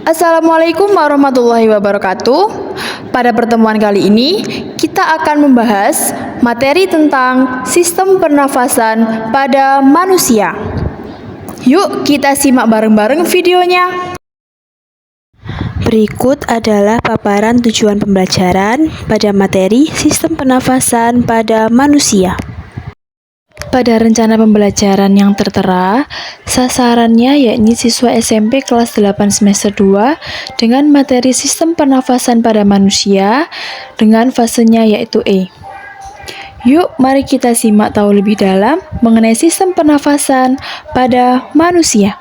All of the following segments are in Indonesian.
Assalamualaikum warahmatullahi wabarakatuh. Pada pertemuan kali ini, kita akan membahas materi tentang sistem pernafasan pada manusia. Yuk, kita simak bareng-bareng videonya. Berikut adalah paparan tujuan pembelajaran pada materi sistem pernafasan pada manusia. Pada rencana pembelajaran yang tertera, sasarannya yakni siswa SMP kelas 8 semester 2 dengan materi sistem pernafasan pada manusia dengan fasenya yaitu E. Yuk, mari kita simak tahu lebih dalam mengenai sistem pernafasan pada manusia.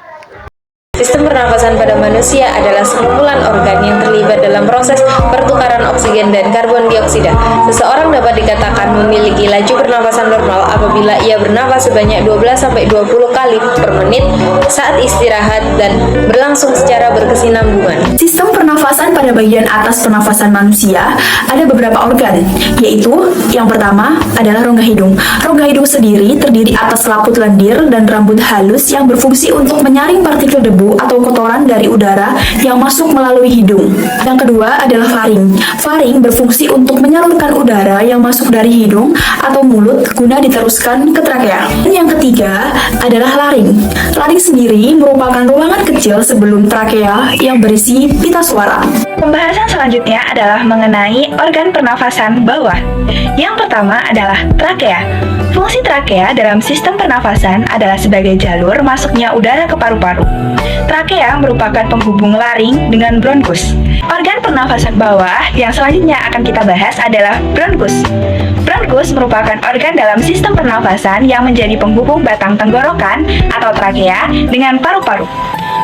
Sistem pernafasan pada manusia adalah sekumpulan organ yang terlibat dalam proses pertukaran oksigen dan karbon dioksida. Seseorang dapat dikatakan memiliki laju pernafasan normal apabila ia bernafas sebanyak 12-20 kali per menit saat istirahat dan berlangsung secara berkesinambungan. Sistem pernafasan pada bagian atas pernafasan manusia ada beberapa organ, yaitu yang pertama adalah rongga hidung. Rongga hidung sendiri terdiri atas selaput lendir dan rambut halus yang berfungsi untuk menyaring partikel debu atau kotoran dari udara yang masuk melalui hidung. Yang kedua adalah faring. Faring berfungsi untuk menyalurkan udara yang masuk dari hidung atau mulut guna diteruskan ke trakea. Dan yang ketiga adalah laring. Laring sendiri merupakan ruangan kecil sebelum trakea yang berisi pita suara. Pembahasan selanjutnya adalah mengenai organ pernafasan bawah. Yang pertama adalah trakea. Fungsi trakea dalam sistem pernafasan adalah sebagai jalur masuknya udara ke paru-paru. Trakea merupakan penghubung laring dengan bronkus. Organ pernafasan bawah yang selanjutnya akan kita bahas adalah bronkus. Bronkus merupakan organ dalam sistem pernafasan yang menjadi penghubung batang tenggorokan atau trakea dengan paru-paru.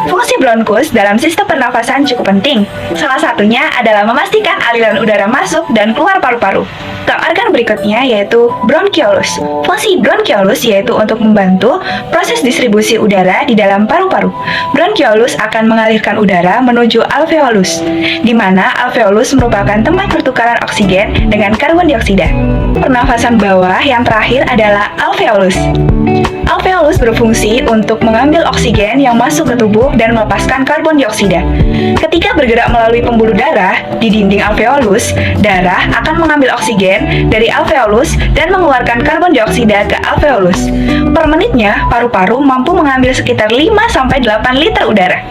Fungsi bronkus dalam sistem pernafasan cukup penting. Salah satunya adalah memastikan aliran udara masuk dan keluar paru-paru. Ke organ berikutnya yaitu bronkiolus. Fungsi bronkiolus yaitu untuk membantu proses distribusi udara di dalam paru-paru. Bronkiolus akan mengalirkan udara menuju alveolus, di mana alveolus merupakan tempat pertukaran oksigen dengan karbon dioksida. Pernafasan bawah yang terakhir adalah alveolus. Alveolus berfungsi untuk mengambil oksigen yang masuk ke tubuh dan melepaskan karbon dioksida. Ketika bergerak melalui pembuluh darah di dinding alveolus, darah akan mengambil oksigen dari alveolus dan mengeluarkan karbon dioksida ke alveolus. Per menitnya, paru-paru mampu mengambil sekitar 5-8 liter udara.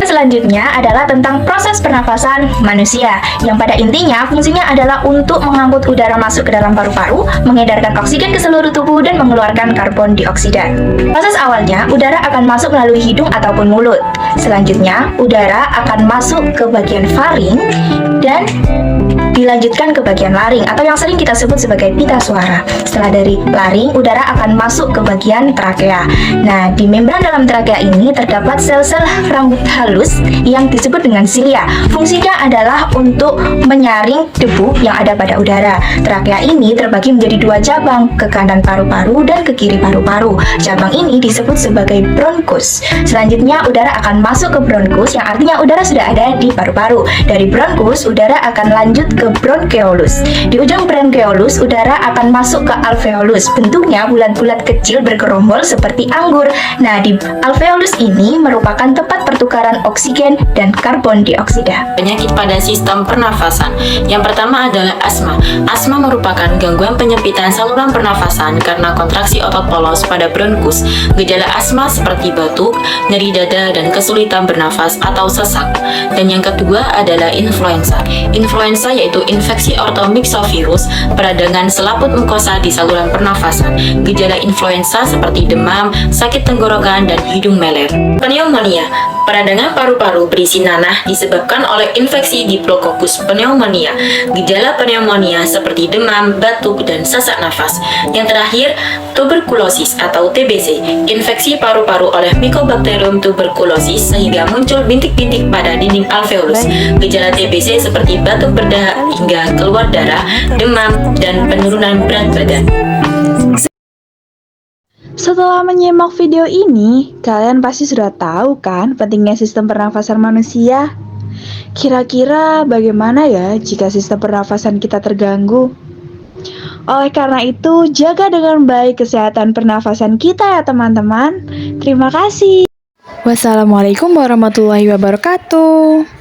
Selanjutnya adalah tentang proses pernafasan manusia, yang pada intinya fungsinya adalah untuk mengangkut udara masuk ke dalam paru-paru, mengedarkan oksigen ke seluruh tubuh, dan mengeluarkan karbon dioksida. Proses awalnya, udara akan masuk melalui hidung ataupun mulut. Selanjutnya, udara akan masuk ke bagian faring dan dilanjutkan ke bagian laring atau yang sering kita sebut sebagai pita suara. Setelah dari laring, udara akan masuk ke bagian trakea. Nah, di membran dalam trakea ini terdapat sel-sel rambut halus yang disebut dengan silia. Fungsinya adalah untuk menyaring debu yang ada pada udara. Trakea ini terbagi menjadi dua cabang, ke kanan paru-paru dan ke kiri paru-paru. Cabang ini disebut sebagai bronkus. Selanjutnya, udara akan masuk ke bronkus yang artinya udara sudah ada di paru-paru. Dari bronkus, udara akan lanjut ke bronkeolus. Di ujung bronkeolus, udara akan masuk ke alveolus. Bentuknya bulat-bulat kecil bergerombol seperti anggur. Nah, di alveolus ini merupakan tempat pertukaran oksigen dan karbon dioksida. Penyakit pada sistem pernafasan. Yang pertama adalah asma. Asma merupakan gangguan penyempitan saluran pernafasan karena kontraksi otot polos pada bronkus. Gejala asma seperti batuk, nyeri dada, dan kesulitan bernafas atau sesak. Dan yang kedua adalah influenza. Influenza yaitu infeksi ortomyxovirus peradangan selaput mukosa di saluran pernafasan. Gejala influenza seperti demam, sakit tenggorokan, dan hidung meler. Pneumonia. Peradangan paru-paru berisi nanah disebabkan oleh infeksi Diplococcus pneumonia. Gejala pneumonia seperti demam, batuk, dan sesak nafas. Yang terakhir, tuberkulosis atau TBC. Infeksi paru-paru oleh Mycobacterium tuberculosis sehingga muncul bintik-bintik pada dinding alveolus. Gejala TBC seperti batuk berdahak hingga keluar darah, demam, dan penurunan berat badan. Setelah menyimak video ini, kalian pasti sudah tahu kan pentingnya sistem pernafasan manusia? Kira-kira bagaimana ya jika sistem pernafasan kita terganggu? Oleh karena itu, jaga dengan baik kesehatan pernafasan kita ya teman-teman. Terima kasih. Wassalamualaikum warahmatullahi wabarakatuh.